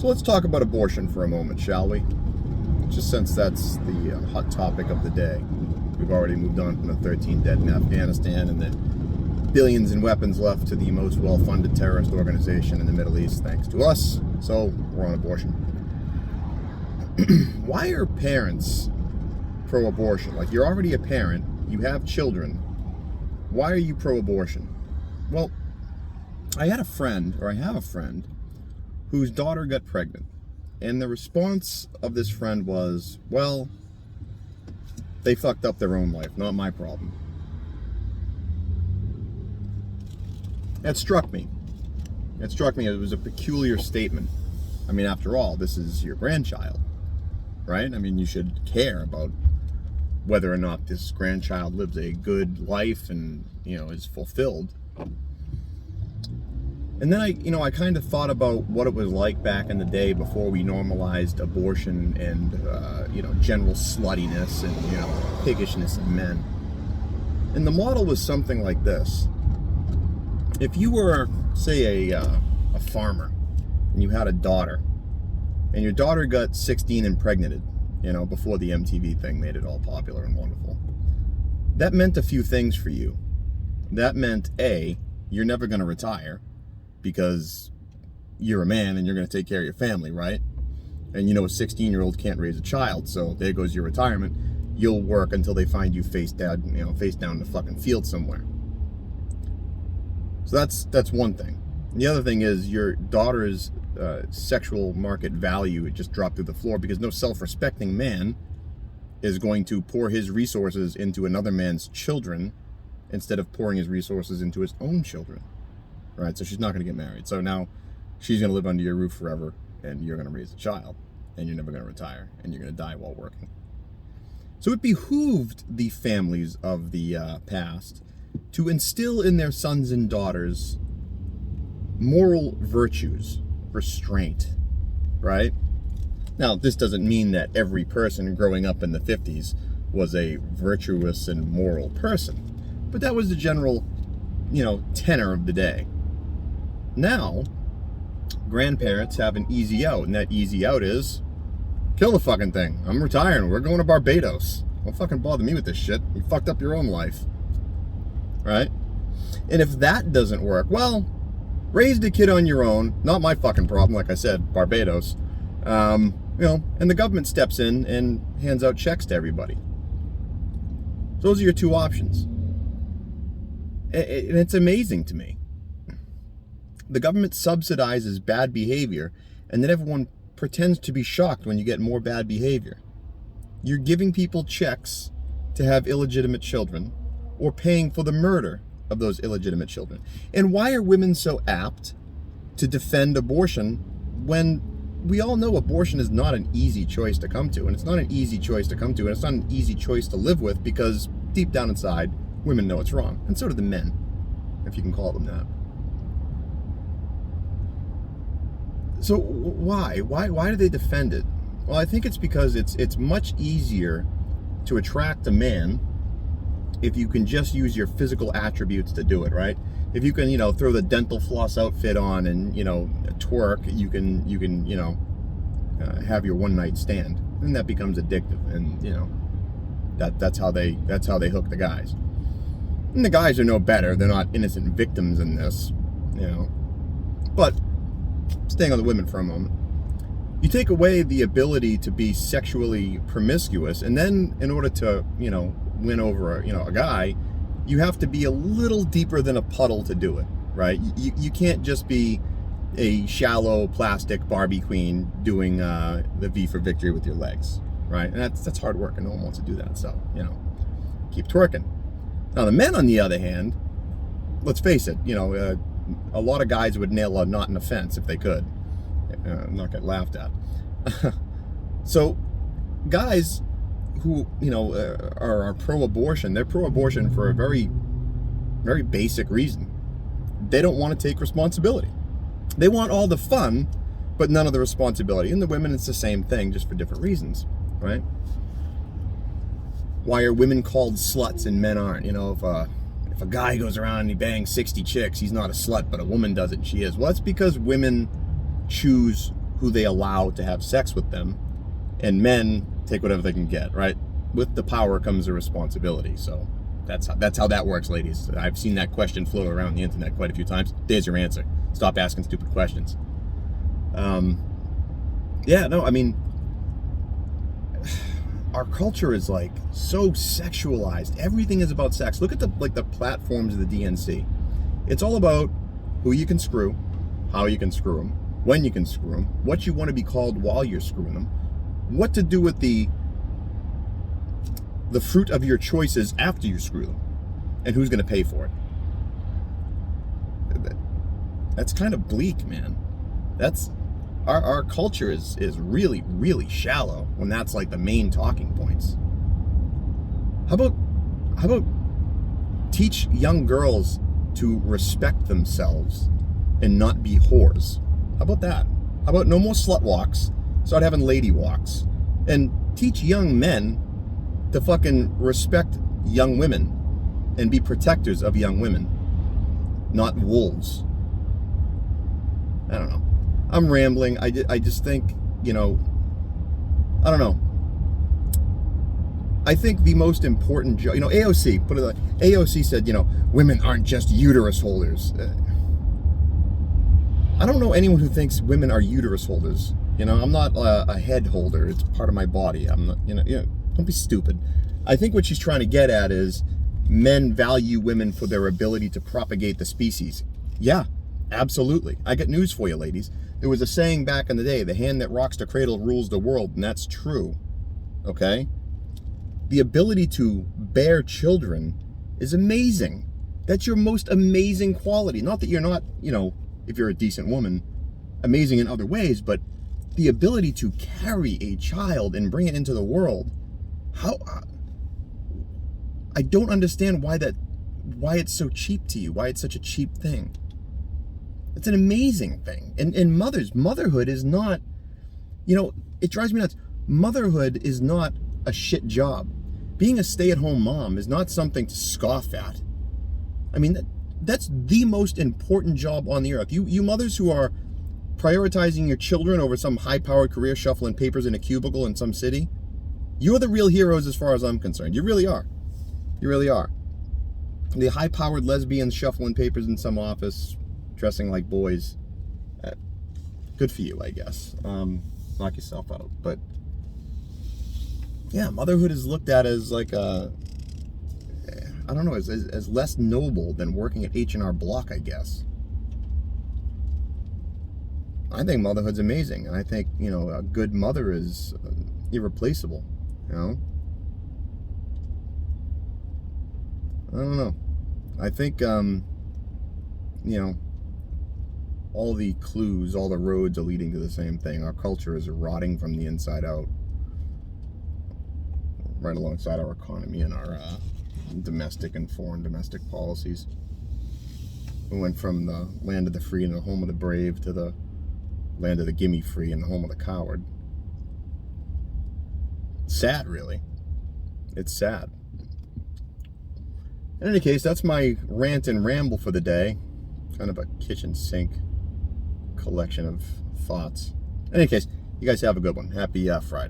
So let's talk about abortion for a moment, shall we? Just since that's the hot topic of the day. We've already moved on from the 13 dead in Afghanistan and the billions in weapons left to the most well-funded terrorist organization in the Middle East, thanks to us. So we're on abortion. Why are parents pro-abortion? Like, you're already a parent, you have children. Why are you pro-abortion? Well, I have a friend whose daughter got pregnant. And the response of this friend was, well, they fucked up their own life, not my problem. It struck me. It was a peculiar statement. I mean, after all, this is your grandchild, right? I mean, you should care about whether or not this grandchild lives a good life and, is fulfilled. And then I kind of thought about what it was like back in the day before we normalized abortion and, general sluttiness and, piggishness in men. And the model was something like this. If you were, say, a farmer and you had a daughter, and your daughter got 16 impregnated, before the MTV thing made it all popular and wonderful, that meant a few things for you. That meant, A, you're never going to retire, because you're a man and you're going to take care of your family, right? And a 16-year-old can't raise a child, so there goes your retirement. You'll work until they find you face down in the fucking field somewhere. So that's one thing. And the other thing is your daughter's sexual market value, it just dropped through the floor because no self-respecting man is going to pour his resources into another man's children instead of pouring his resources into his own children. Right, so she's not going to get married. So now she's going to live under your roof forever, and you're going to raise a child, and you're never going to retire, and you're going to die while working. So it behooved the families of the past to instill in their sons and daughters moral virtues, restraint, right? Now, this doesn't mean that every person growing up in the 50s was a virtuous and moral person, but that was the general, tenor of the day. Now, grandparents have an easy out, and that easy out is, kill the fucking thing. I'm retiring. We're going to Barbados. Don't fucking bother me with this shit. You fucked up your own life. Right? And if that doesn't work, well, raise the kid on your own. Not my fucking problem, like I said, Barbados. And the government steps in and hands out checks to everybody. Those are your two options. And it's amazing to me. The government subsidizes bad behavior, and then everyone pretends to be shocked when you get more bad behavior. You're giving people checks to have illegitimate children, or paying for the murder of those illegitimate children. And why are women so apt to defend abortion when we all know abortion is not an easy choice to come to, and it's not an easy choice to come to, and it's not an easy choice to live with, because deep down inside, women know it's wrong, and so do the men, if you can call them that. So why do they defend it? Well, I think it's because it's much easier to attract a man if you can just use your physical attributes to do it, right? If you can, throw the dental floss outfit on and, twerk, you can have your one night stand, and that becomes addictive, and that's how they hook the guys. And the guys are no better; they're not innocent victims in this, But staying on the women for a moment, you take away the ability to be sexually promiscuous, and then in order to win over a guy, you have to be a little deeper than a puddle to do it, right? You can't just be a shallow plastic Barbie queen doing the V for victory with your legs, right? And that's hard work, and no one wants to do that. So keep twerking. Now the men, on the other hand, let's face it, a lot of guys would nail a knot in a fence if they could, not get laughed at. So guys who are pro-abortion, they're pro-abortion for a very, very basic reason. They don't want to take responsibility. They want all the fun, but none of the responsibility. And the women, it's the same thing, just for different reasons, right? Why are women called sluts and men aren't? If a guy goes around and he bangs 60 chicks, he's not a slut, but a woman does it and she is. Well, that's because women choose who they allow to have sex with them, and men take whatever they can get, right? With the power comes the responsibility. So that's how that works, ladies. I've seen that question float around the internet quite a few times. There's your answer. Stop asking stupid questions. Yeah, no, I mean, our culture is like so sexualized. Everything is about sex. Look at the platforms of the DNC. It's all about who you can screw, how you can screw them, when you can screw them, what you want to be called while you're screwing them, what to do with the fruit of your choices after you screw them, and who's going to pay for it. That's kind of bleak, man. That's our culture is really, really shallow when that's like the main talking points. How about teach young girls to respect themselves and not be whores? How about that? How about no more slut walks, start having lady walks, and teach young men to fucking respect young women and be protectors of young women, not wolves. I don't know. I'm rambling. I just think, I don't know. I think the most important job, AOC, AOC said, women aren't just uterus holders. I don't know anyone who thinks women are uterus holders. I'm not a head holder. It's part of my body. I'm not, don't be stupid. I think what she's trying to get at is men value women for their ability to propagate the species. Yeah, absolutely. I got news for you, ladies. There was a saying back in the day, the hand that rocks the cradle rules the world, and that's true. Okay? The ability to bear children is amazing. That's your most amazing quality. Not that you're not, if you're a decent woman, amazing in other ways, but the ability to carry a child and bring it into the world. I don't understand why it's so cheap to you, why it's such a cheap thing. It's an amazing thing. And motherhood is not, it drives me nuts. Motherhood is not a shit job. Being a stay-at-home mom is not something to scoff at. I mean, that's the most important job on the earth. You mothers who are prioritizing your children over some high-powered career shuffling papers in a cubicle in some city, you're the real heroes as far as I'm concerned. You really are. You really are. The high-powered lesbians shuffling papers in some office, dressing like boys, good for you, I guess. Knock yourself out. But yeah, motherhood is looked at as like as less noble than working at H&R Block, I guess. I think motherhood's amazing, and I think a good mother is irreplaceable. I don't know. I think all the clues, all the roads are leading to the same thing. Our culture is rotting from the inside out, right alongside our economy and our domestic and foreign domestic policies. We went from the land of the free and the home of the brave to the land of the gimme free and the home of the coward. Sad, really. It's sad. In any case, that's my rant and ramble for the day. Kind of a kitchen sink collection of thoughts. In any case, you guys have a good one. Happy Friday.